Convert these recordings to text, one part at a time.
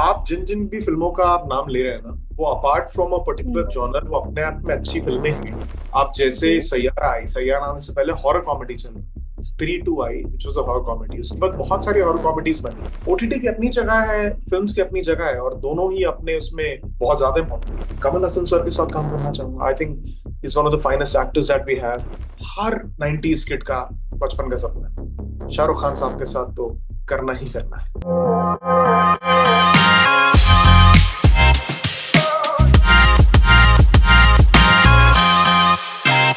आप जिन जिन भी फिल्मों का आप नाम ले रहे हैं ना, वो apart from a particular hmm. Genre वो अपने आप में अच्छी फिल्में हैं। आप ओके। जैसे सैयारा आई, सैयारा आने से पहले हॉरर कॉमेडी चली। Stree two I which was a horror comedy, उसके बाद बहुत सारी हॉरर कॉमेडीज बनी। ओटीटी की अपनी जगह है, फिल्म्स की अपनी जगह है, और दोनों ही अपने उसमें बहुत ज्यादा इम्पोर्टेंट है। कमल हसन सर के साथ काम करना चाहूंगा। I think is one of the finest actors that we have. हर 90s किड का बचपन का सपना है शाहरुख खान साहब के साथ तो करना ही करना है।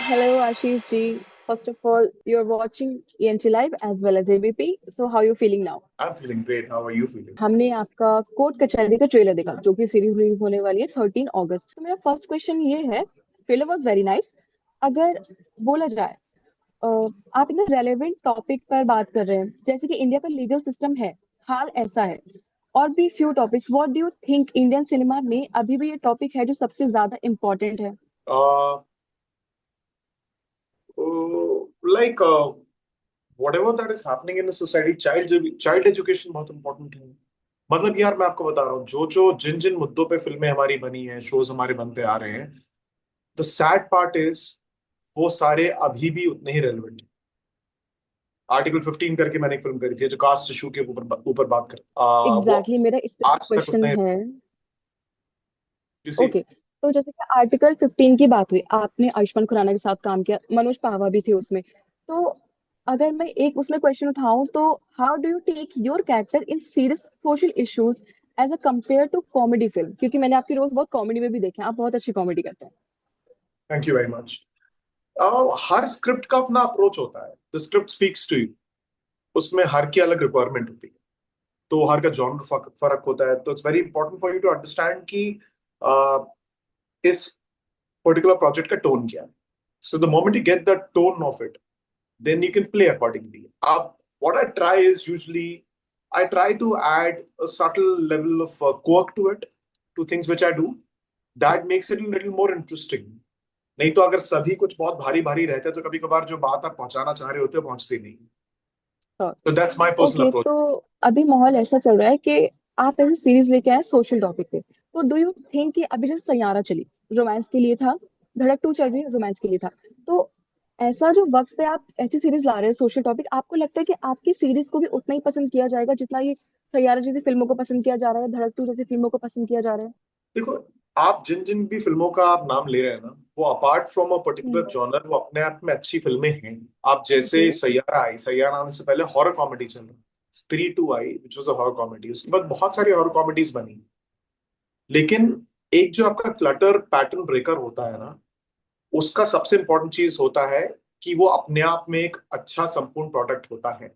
Hello, Ashish ji. First of all, you're watching ENT Live as well as ABP. So, how are you feeling now? I am feeling great, how are you feeling? हमने आपका कोर्ट कचहरी का ट्रेलर देखा जो कि सीरीज रिलीज होने वाली है 13 अगस्त। तो मेरा फर्स्ट क्वेश्चन ये है, ट्रेलर वाज वेरी नाइस। अगर बोला जाए, अ, आप इतना रेलेवेंट टॉपिक पर बात कर रहे हैं जैसे कि इंडिया का लीगल सिस्टम है, हाल ऐसा है, और भी few topics, what do you think Indian cinema में अभी भी ये टॉपिक है जो सबसे ज्यादा इम्पोर्टेंट है? Like whatever that is happening in the society, child education बहुत इंपॉर्टेंट है। मतलब यार मैं आपको बता रहा हूँ, जो जो जिन जिन मुद्दों पे फिल्में हमारी बनी हैं, शोज हमारे बनते आ रहे हैं, द सैड पार्ट इज वो सारे अभी भी उतने ही रेलेवेंट हैं। आर्टिकल 15 करके मैंने एक फिल्म करी थी जो कास्ट इशू के ऊपर ऊपर बात कर वो एग्जैक्टली मेरा इस पे आज तक क्वेश्चन उतने है। किसी। ओके, तो जैसे कि आर्टिकल 15 की बात हुई, आपने आयुष्मान खुराना के साथ काम किया, मनोज पावा भी थे उसमें। तो अगर मैं एक उसमें क्वेश्चन उठाऊं तो how do you take your character in serious social issues as a compare to comedy film, क्योंकि मैंने आपके रोल्स बहुत कॉमेडी में भी देखे हैं, आप बहुत अच्छी कॉमेडी करते हैं। Thank you very much. हर स्क्रिप्ट का अपना अप्रोच होता है, the script speaks to you. उसमें हर की अलग रिक्वायरमेंट होती है, तो हर का जॉनर फर्क होता है। तो it's very important for you to understand कि uh, इस पर्टिकुलर प्रोजेक्ट का टोन क्या है। So the moment you get the tone of it, then you can play accordingly. What I try is usually I try to add a subtle level of quirk to it, to things which I do. That makes it a little more interesting. नहीं तो अगर सभी कुछ बहुत भारी भारी रहता है तो कभी कभार जो बात आप पहुंचाना चाह रहे होते हो पहुंचती नहीं। तो that's my personal okay, approach. तो अभी माहौल ऐसा चल रहा है कि आप ऐसी सीरीज लेके आए सोशल टॉपिक पे। तो डू यू थिंक कि अभी जैसे सैयारा चली, रोमांस के लिए था, धड़क 2 चल रही है, रोमांस के लिए था, तो ऐसा जो वक्त पे आप ऐसी सीरीज ला रहे हैं सोशल टॉपिक, आपको लगता है कि आपकी सीरीज को भी उतना ही पसंद किया जाएगा जितना ये सैयारा जैसी फिल्मों को पसंद किया जा रहा है, धड़क 2 जैसी फिल्मों को पसंद किया जा रहा है? देखो, आप जिन जिन भी फिल्मों का आप नाम ले रहे हैं ना, वो apart from a particular hmm. Genre वो अपने आप में अच्छी फिल्में हैं। आप ओके। जैसे सैयारा आई, सैयारा आने से पहले हॉरर कॉमेडी चल रही। Stree two I which was a horror comedy, उसके बाद बहुत सारी हॉरर कॉमेडीज बनी। लेकिन एक जो आपका क्लटर पैटर्न ब्रेकर होता है ना, उसका सबसे इंपॉर्टेंट चीज होता है कि वो अपने आप में एक अच्छा संपूर्ण प्रोडक्ट होता है।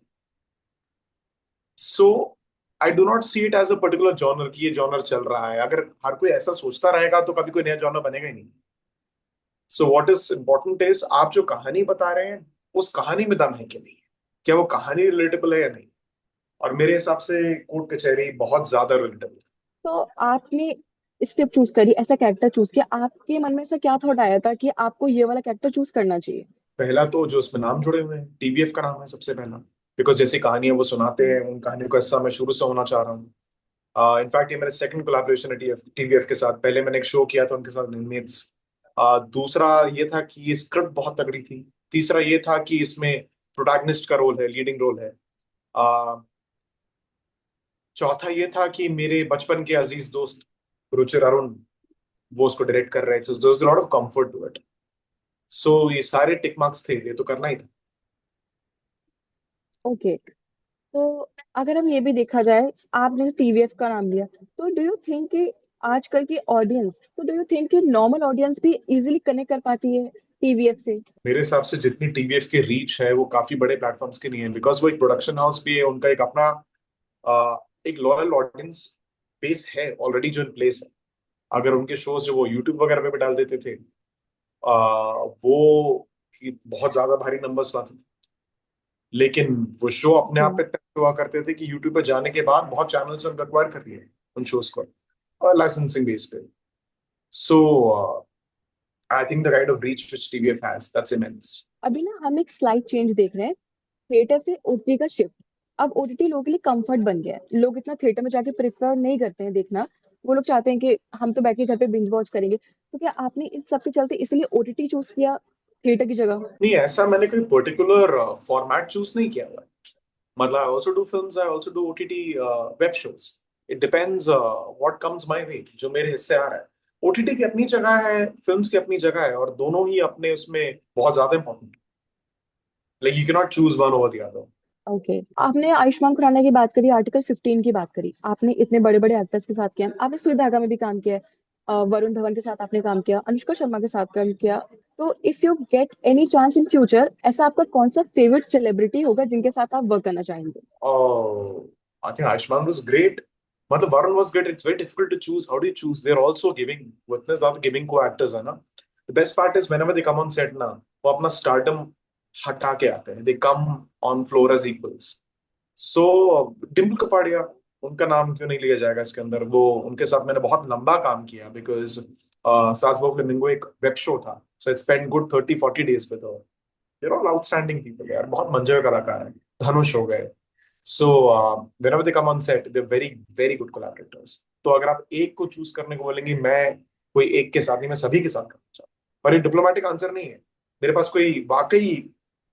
So I do not see it as a particular genre कि ये जॉनर चल रहा है। अगर हर कोई ऐसा सोचता रहेगा तो कभी कोई नया जॉनर बनेगा ही नहीं। So what is important is आप जो कहानी बता रहे हैं, उस कहानी में दम है कि नहीं, क्या वो कहानी रिलेटेबल है या नहीं। और मेरे हिसाब से कोर्ट कचहरी बहुत ज्यादा रिलेटेबल। तो आपने स्क्रिप्ट चूज करी, ऐसा कैरेक्टर चूज किया, आपके मन में ऐसा क्या थॉट आया था कि आपको ये वाला कैरेक्टर चूज करना चाहिए? पहला तो जो उसमें नाम जुड़े हुए हैं, टीवीएफ का नाम है सबसे पहला। बिकॉज जैसी कहानियां वो सुनाते हैं, उन कहानियों का हिस्सा मैं शुरू से होना चाह रहा हूँ। इनफैक्ट ये मेरा सेकंड कोलैबोरेशन है टीवीएफ के साथ। पहले मैंने एक शो किया था उनके साथ, इनमेट्स। दूसरा ये था कि ये स्क्रिप्ट बहुत तगड़ी थी। तीसरा ये था कि इसमें प्रोटैगनिस्ट का रोल है, लीडिंग रोल है। uh, चौथा ये था कि मेरे बचपन के अजीज दोस्त रुचिर अरुण वो उसको डायरेक्ट कर रहे थे, so lot of comfort to it. So ये सारे टिक मार्क्स थे, ये तो करना ही था। ओके, तो अगर हम ये भी देखा जाए, आपने टीवीएफ का नाम लिया, तो डू यू थिंक कि आजकल की ऑडियंस, तो डू यू थिंक कि नॉर्मल ऑडियंस भी इजीली कनेक्ट कर पाती है टीवीएफ से? मेरे हिसाब से जितनी टीवीएफ की रीच है वो काफी बड़े प्लेटफॉर्म्स की नहीं है, बिकॉज वो एक प्रोडक्शन हाउस भी है, उनका एक अपना एक लॉयल ऑडियंस बेस है ऑलरेडी जो इन प्लेस है। अगर उनके शोज जो वो यूट्यूब वगैरह पे भी डाल देते थे, वो बहुत ज्यादा भारी नंबर्स लाते थे। लेकिन वो शो अपने ओके। आप पे तय हुआ करते थे कि यूट्यूब पे जाने के बाद बहुत चैनल्स उनको एक्वायर कर लिए उन शोज को, लाइसेंसिंग बेस पे। So I think the kind of reach which TVF has, that's immense. अभी ना हम एक स्लाइड चेंज देख रहे हैं, थिएटर से ओटीटी का शिफ्ट। अब ओटीटी लोगों के लिए कंफर्ट बन गया है, लोग इतना थिएटर में जाके प्रेफर नहीं करते हैं देखना। वो लोग चाहते हैं कि हम तो बैठ के घर पे बिंज वॉच करेंगे। तो क्या आपने इस सब के चलते इसलिए ओटीटी चूज किया थिएटर की जगह? नहीं, ऐसा मैंने कोई पर्टिकुलर फॉर्मेट चूज नहीं किया हुआ है। मतलब I also do films, I also do OTT web shows. It depends what comes my way, जो मेरे हिस्से आ रहा है। ओटीटी की अपनी जगह है, फिल्म्स की अपनी जगह है, और दोनों ही अपने उसमें बहुत ज्यादा important. Like you can not choose one over the other. Okay, आपने आयुष्मान खुराना की बात करी, आर्टिकल 15 की बात करी, आपने इतने बड़े बड़े एक्टर्स के साथ किया, आपने सुई धागा में भी काम किया है, वरुण धवन के साथ आपने काम किया, अनुष्का शर्मा के साथ काम किया। तो if you get any chance in future, ऐसा आपका कौन सा फेवरेट सेलिब्रिटी होगा जिनके साथ आप वर्क करना चाहेंगे? Oh, I think Ayushmann was great. मतलब Varun was great. It's very difficult to choose. How do you choose? They're also giving. वो इतने ज्यादा giving co-actors है ना. The best part is whenever they come on set ना, वो अपना stardom हटा के आते हैं. They come on floor as equals. So Dimple Kapadia, उनका नाम क्यों नहीं लिया जाएगा इसके अंदर? वो उनके साथ मैंने बहुत लंबा काम किया बिकॉज सास बहू फ्लेमिंगो एक वेब शो था. So I spend good 30-40 days with her. There all outstanding people यार, बहुत मंजे हुए कलाकार हैं. धनुष हो गए. सो whenever they come on set, they're very very good collaborators. तो अगर आप एक को चूज करने को बोलेंगे, मैं कोई एक के साथ नहीं, मैं सभी के साथ करना चाहूँ. पर ये डिप्लोमेटिक आंसर नहीं है. मेरे पास कोई वाकई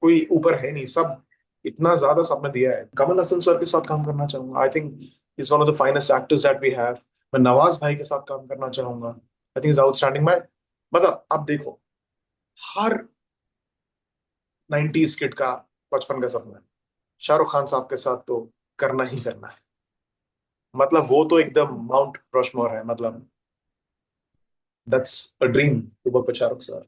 कोई ऊपर है नहीं. सब इतना ज्यादा सबने दिया है. कमल हसन सर के साथ काम करना चाहूंगा. I think is one of the finest actors that we have. मैं नवाज भाई के साथ काम करना चाहूंगा. I think is outstanding. मैं मतलब आप देखो, हर 90s किड का बचपन का सपना है शाहरुख खान साहब के साथ तो करना ही करना है. मतलब वो तो एकदम माउंट रशमोर है. मतलब that's a dream to work with Shahrukh sir.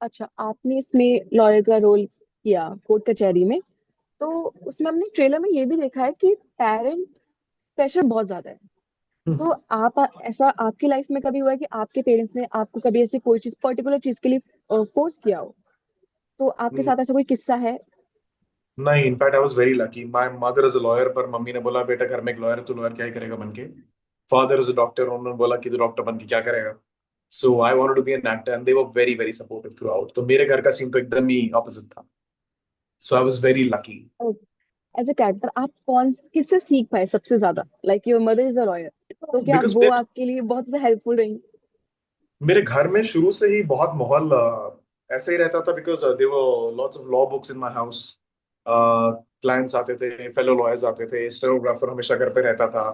अच्छा, आपने इसमें लॉयर का रोल किया कोर्ट कचहरी में, तो उसमें हमने ट्रेलर में ये भी देखा है कि पेरेंट प्रेशर बहुत ज्यादा है। तो आप ऐसा आपकी लाइफ में कभी हुआ है कि आपके पेरेंट्स ने आपको कभी ऐसी कोई चीज पर्टिकुलर चीज के लिए फोर्स किया हो? तो आपके साथ ऐसा कोई किस्सा है? नहीं, in fact I was very lucky. My mother is a lawyer, पर मम्मी ने बोला बेटा घर में एक लॉयर है, तू लॉयर क्या ही करेगा बन के. फादर इज अ डॉक्टर, उन्होंने बोला कि तू डॉक्टर बन के क्या करेगा. So I wanted to be an actor and they were very very supportive throughout. तो मेरे घर का सीन तो एकदम ही ऑपोजिट था. So I was very lucky. As a character आप कौन किससे सीख पाए सबसे ज्यादा? Like your mother is a lawyer, तो क्या बिकॉज वो आपके लिए बहुत ज्यादा हेल्पफुल रही? मेरे घर में शुरू से ही बहुत माहौल ऐसे ही रहता था. Because there lots of law books in my house. Clients आते थे, फेलो लॉयर्स आते थे, स्टेनोग्राफर हमेशा घर पे रहता था.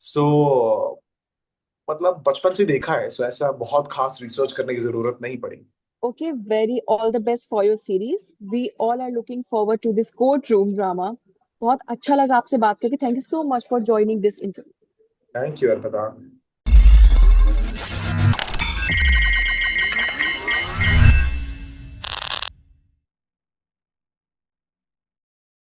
सो मतलब बचपन से देखा है. सो ऐसा बहुत खास रिसर्च करने की जरूरत नहीं पड़ी. Okay, very all the best for your series. We all are looking forward to this courtroom drama. बहुत अच्छा लगा आपसे बात करके. Thank you so much for joining this interview. Thank you Arpita.